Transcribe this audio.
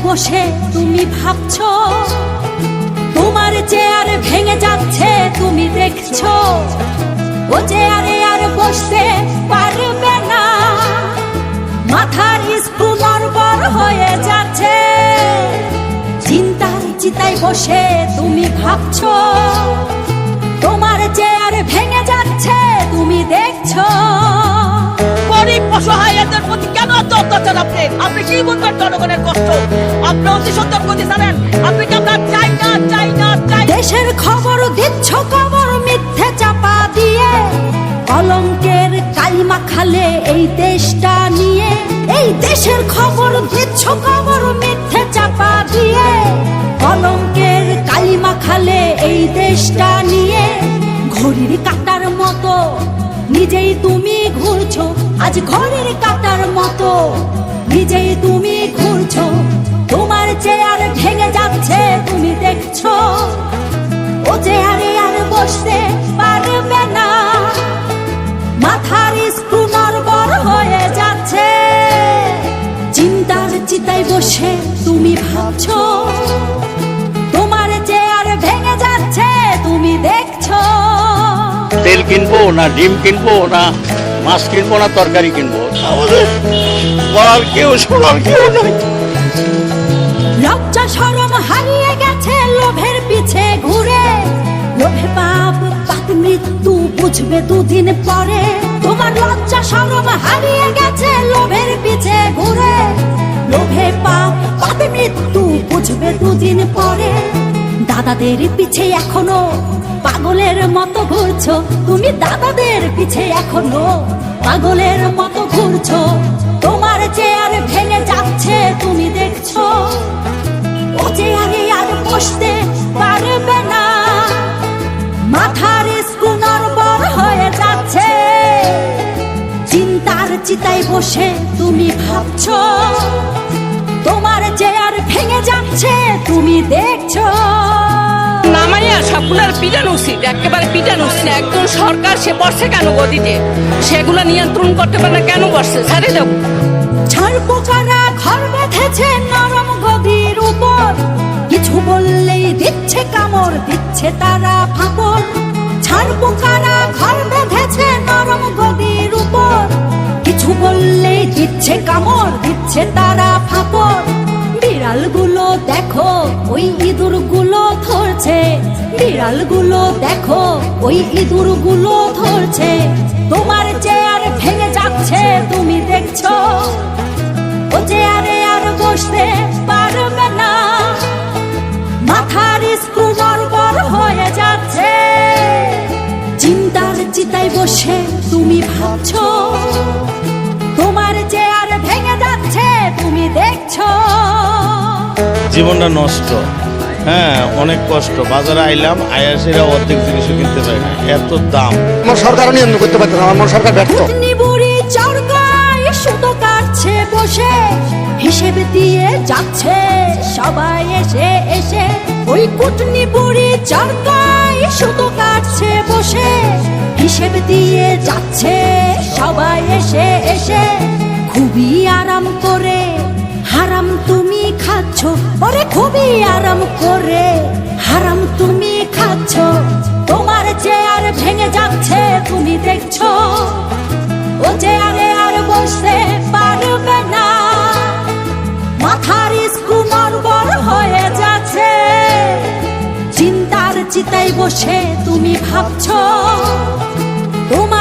বসে তুমি ভাবছো, তোমার চেয়ার ভেঙে যাচ্ছে তুমি দেখছো, ও চেয়ারে আর বসতে পারবে না, মাথার স্ক্রু নড়বড় হয়ে যাচ্ছে। চিন্তার চিতায় বসে তুমি ভাবছো, তোমার চেয়ার ভেঙে যাচ্ছে তুমি দেখছো। গরিব অসহায়দের প্রতি কেন এত অত্যাচার? আপনি কি বুঝবেন জনগণের কষ্ট? আপনি অতি সত্তর গতি জানেন। আপনি কি আমরা চাই না চাই না চাই? দেশের খবর দিচ্ছ খবর মিথ্যে চাপা দিয়ে, কলঙ্কের কালিমা খালে এই দেশটা নিয়ে। এই দেশের খবর দিচ্ছ খবর মিথ্যে চাপা দিয়ে, কলঙ্কের কালিমা খালে এই দেশটা নিয়ে। ঘড়ির কাঁটার মতো নিজেই তুমি ঘুরছো, আজ ঘড়ির কাঁটার মতো নিজেই তুমি ঘুরছো। তোমার চেয়ার ভেঙে যাচ্ছে তুমি দেখছো, ও চেয়ারে আর বসতে পারবে না, মাথার স্ক্রু নড়বড় হয়ে যাচ্ছে। চিন্তার চিতায় বসে তুমি ভাবছো, তোমার চেয়ার ভেঙে যাচ্ছে তুমি দেখছো। তেল কিনবো না ডিম কিনবো না মাছ কিনবো না তরকারি কিনবো, আমাদের বলার কেউ শোনার কেউ নাই। লজ্জা শরম হারিয়ে গেছে লোভের পিছে ঘুরে, লোভে পাপ পাপ মৃত্যু বুঝবে দুদিন পরে। তোমার লজ্জা শরম হারিয়ে গেছে লোভের পিছে ঘুরে, লোভে পাপ পাপ মৃত্যু বুঝবে দুদিন পরে। দাদাদের পিছে এখনো পাগলের মতো ঘুরছো তুমি, দাদাদের পিছে এখনো পাগলের মতো ঘুরছো। তোমার চেয়ার ভেঙে যাচ্ছে তুমি দেখছো, ও চেয়ারে আর বসতে পারবে না, মাথার স্ক্রু নড়বড় হয়ে যাচ্ছে। চিন্তার চিতায় বসে তুমি ভাবছো, তোমার চেয়ার ভেঙে যাচ্ছে তুমি দেখছো। নামাইয়া সবগুলোর পিটানো উচিত, একেবারে পিটানো উচিত। একজন সরকার সে বসে কেন গদিতে? সেগুলো নিয়ন্ত্রণ করতে পারে না কেন বসছে? ছেড়ে দেব। ছাড় পোকারা ঘর বেঁধেছে নরম গদির উপর, কিছু বললেই দিচ্ছে কামড় দিচ্ছে তারা ফাঁপড়। ছাড় পোকারা ঘর বেঁধেছে নরম গদির উপর, কিছু বললেই দিচ্ছে কামড় দিচ্ছে তারা ফাঁপড়। বিড়ালগুলো দেখো ওই ইঁদুরগুলো ধরছে, বিড়ালগুলো দেখো ওই ইঁদুরগুলো ধরছে। তোমার চেয়ার ভেঙে যাচ্ছে তুমি দেখছো, ও চেয়ারে আর বসতে পারবে না, মাথার স্ক্রু নড়বড় হয়ে যাচ্ছে। চিন্তার চিতায় বসে তুমি ভাবছো, তোমার চেয়ার ভেঙে যাচ্ছে তুমি দেখছো। জীবনটা নষ্ট, হ্যাঁ অনেক কষ্ট। বাজারে আইলাম আয়া সেরা অর্ধেক জিনিস কিনতে পারি না, এত দাম। আমার সরকার নিয়ন্ত্রণ করতে পারছে না, আমার সরকার ব্যর্থ। বুড়ি চরকায় সুতো কাটছে বসে, হিসেব দিয়ে যাচ্ছে সবাই এসে এসে। ওই কুটনি বুড়ি চরকায় সুতো কাটছে বসে, হিসেব দিয়ে যাচ্ছে সবাই এসে এসে। খুবই আরাম করে হারাম তুমি খাচ্ছ, ওরে খুবই আরাম করে হারাম তুমি খাচ্ছ। তোমার চেয়ার ভেঙে যাচ্ছে তুমি দেখছো, ও চেয়ারে আর বসতে পারবে না, মাথার স্ক্রু নড়বড় হয়ে যাচ্ছে। চিন্তার চিতায় বসে তুমি ভাবছো, তোমার